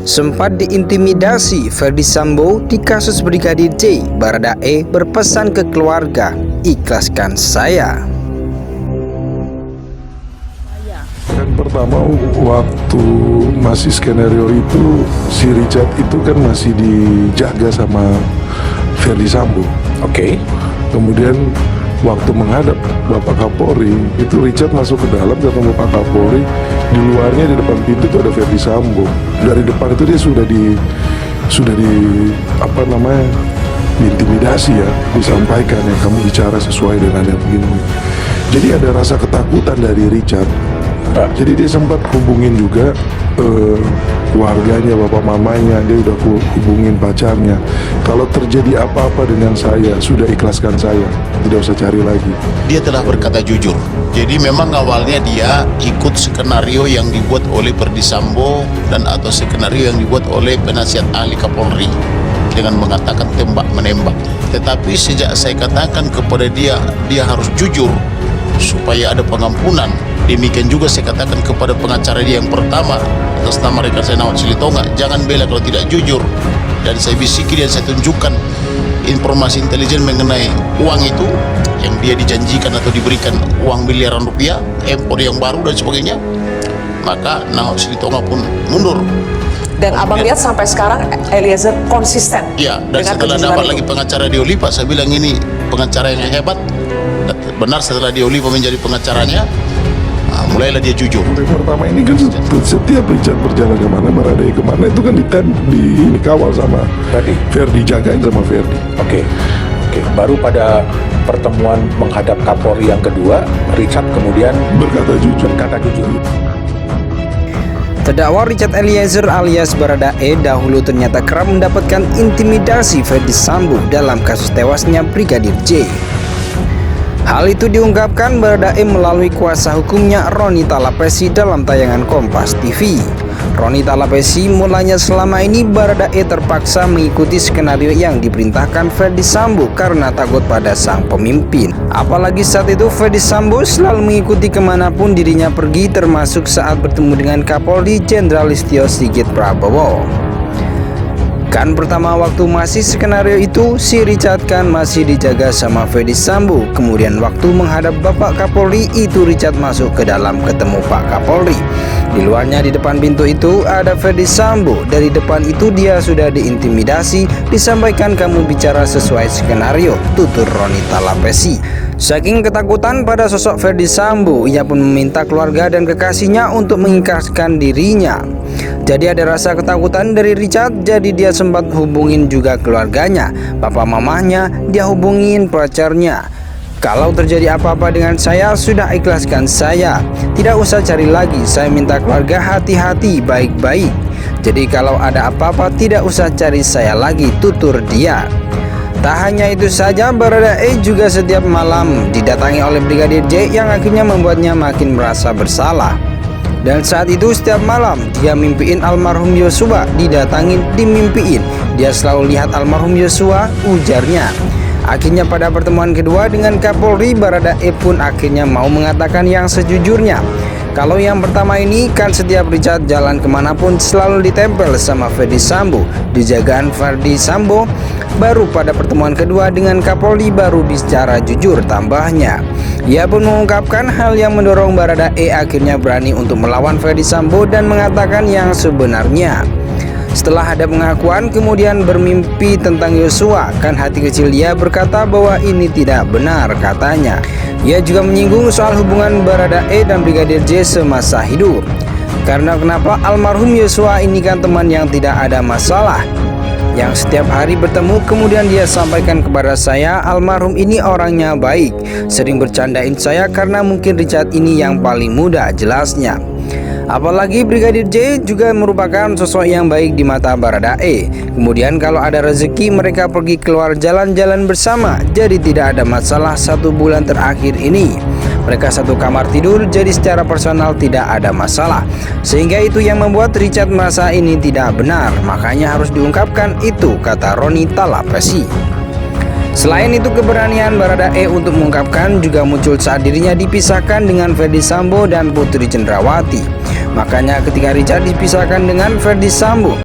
Sempat diintimidasi Ferdy Sambo di kasus Brigadir J, Baradae berpesan ke keluarga, ikhlaskan saya. Yang pertama, waktu masih skenario itu, si Richard itu kan masih dijaga sama Ferdy Sambo. Oke. Kemudian waktu menghadap Bapak Kapolri, itu Richard masuk ke dalam ketemu Pak Kapolri. Di luarnya di depan pintu itu ada Ferdy Sambo. Dari depan itu dia sudah di diintimidasi ya, disampaikan ya, kamu bicara sesuai dengan yang begini. Jadi ada rasa ketakutan dari Richard. Jadi dia sempat hubungin juga keluarganya, bapak mamanya, dia udah hubungin pacarnya. Kalau terjadi apa-apa dengan saya, sudah ikhlaskan saya, tidak usah cari lagi. Dia telah berkata jujur. Jadi memang awalnya dia ikut skenario yang dibuat oleh Ferdy Sambo dan atau skenario yang dibuat oleh penasihat ahli Kapolri dengan mengatakan tembak menembak. Tetapi sejak saya katakan kepada dia harus jujur supaya ada pengampunan. Demikian juga saya katakan kepada pengacara dia yang pertama atas nama rekan saya Nawat Silitonga, jangan bela kalau tidak jujur. Dan saya bisiki dan saya tunjukkan informasi intelijen mengenai uang itu yang dia dijanjikan atau diberikan uang miliaran rupiah, empor yang baru dan sebagainya. Maka Nawat Silitonga pun mundur. Dan abang lihat sampai sekarang Eliezer konsisten. Iya, dan setelah dapat lagi pengacara di Olipa, saya bilang ini pengacara yang hebat. Benar, setelah di Olipa menjadi pengacaranya, mulailah dia jujur. Yang pertama ini kan setiap Richard berjalan kemana, Baradae kemana, itu kan dikawal sama Ferdy, jagain sama Ferdy. Oke. Baru pada pertemuan menghadap Kapolri yang kedua, Richard kemudian berkata jujur. Terdakwa Richard Eliezer alias Baradae dahulu ternyata kerap mendapatkan intimidasi Ferdy Sambo dalam kasus tewasnya Brigadir J. Hal itu diungkapkan Baradae melalui kuasa hukumnya Roni Talapesi dalam tayangan Kompas TV. Roni Talapesi mulanya selama ini Baradae terpaksa mengikuti skenario yang diperintahkan Ferdy Sambo karena takut pada sang pemimpin. Apalagi saat itu Ferdy Sambo selalu mengikuti kemanapun dirinya pergi, termasuk saat bertemu dengan Kapolri Jenderal Listio Sigit Prabowo. Kan pertama waktu masih skenario itu, si Richard kan masih dijaga sama Ferdy Sambo. Kemudian waktu menghadap Bapak Kapolri itu Richard masuk ke dalam ketemu Pak Kapolri. Di luarnya di depan pintu itu ada Ferdy Sambo. Dari depan itu dia sudah diintimidasi, disampaikan kamu bicara sesuai skenario, tutur Roni Talapesi. Saking ketakutan pada sosok Ferdy Sambo, ia pun meminta keluarga dan kekasihnya untuk mengikhlaskan dirinya. Jadi ada rasa ketakutan dari Richard, jadi dia sempat hubungin juga keluarganya, papa mamahnya, dia hubungin pacarnya. Kalau terjadi apa-apa dengan saya, sudah ikhlaskan saya, tidak usah cari lagi, saya minta keluarga hati-hati baik-baik. Jadi kalau ada apa-apa tidak usah cari saya lagi, tutur dia. Tak hanya itu saja, Baradae juga setiap malam didatangi oleh Brigadir J yang akhirnya membuatnya makin merasa bersalah. Dan saat itu setiap malam dia mimpiin almarhum Yosua, dimimpiin. Dia selalu lihat almarhum Yosua, ujarnya. Akhirnya pada pertemuan kedua dengan Kapolri, Baradae pun akhirnya mau mengatakan yang sejujurnya. Kalau yang pertama ini kan setiap Richard jalan kemanapun selalu ditempel sama Ferdy Sambo, dijagaan Ferdy Sambo. Baru pada pertemuan kedua dengan Kapolri baru bicara jujur, tambahnya. Ia pun mengungkapkan hal yang mendorong Baradae akhirnya berani untuk melawan Ferdy Sambo dan mengatakan yang sebenarnya. Setelah ada pengakuan kemudian bermimpi tentang Yosua, kan hati kecil dia berkata bahwa ini tidak benar katanya. Ia juga menyinggung soal hubungan Baradae dan Brigadir J semasa hidup. Karena kenapa almarhum Yosua ini kan teman yang tidak ada masalah, yang setiap hari bertemu. Kemudian dia sampaikan kepada saya, almarhum ini orangnya baik, sering bercandain saya karena mungkin Richard ini yang paling muda, jelasnya. Apalagi Brigadir J juga merupakan sosok yang baik di mata Baradae. Kemudian kalau ada rezeki mereka pergi keluar jalan-jalan bersama, jadi tidak ada masalah. 1 bulan terakhir ini mereka satu kamar tidur, jadi secara personal tidak ada masalah. Sehingga itu yang membuat Richard merasa ini tidak benar, makanya harus diungkapkan itu, kata Roni Talapesi. Selain itu, keberanian Baradae untuk mengungkapkan juga muncul saat dirinya dipisahkan dengan Ferdy Sambo dan Putri Cendrawati. Makanya ketika Richard dipisahkan dengan Ferdy Sambo,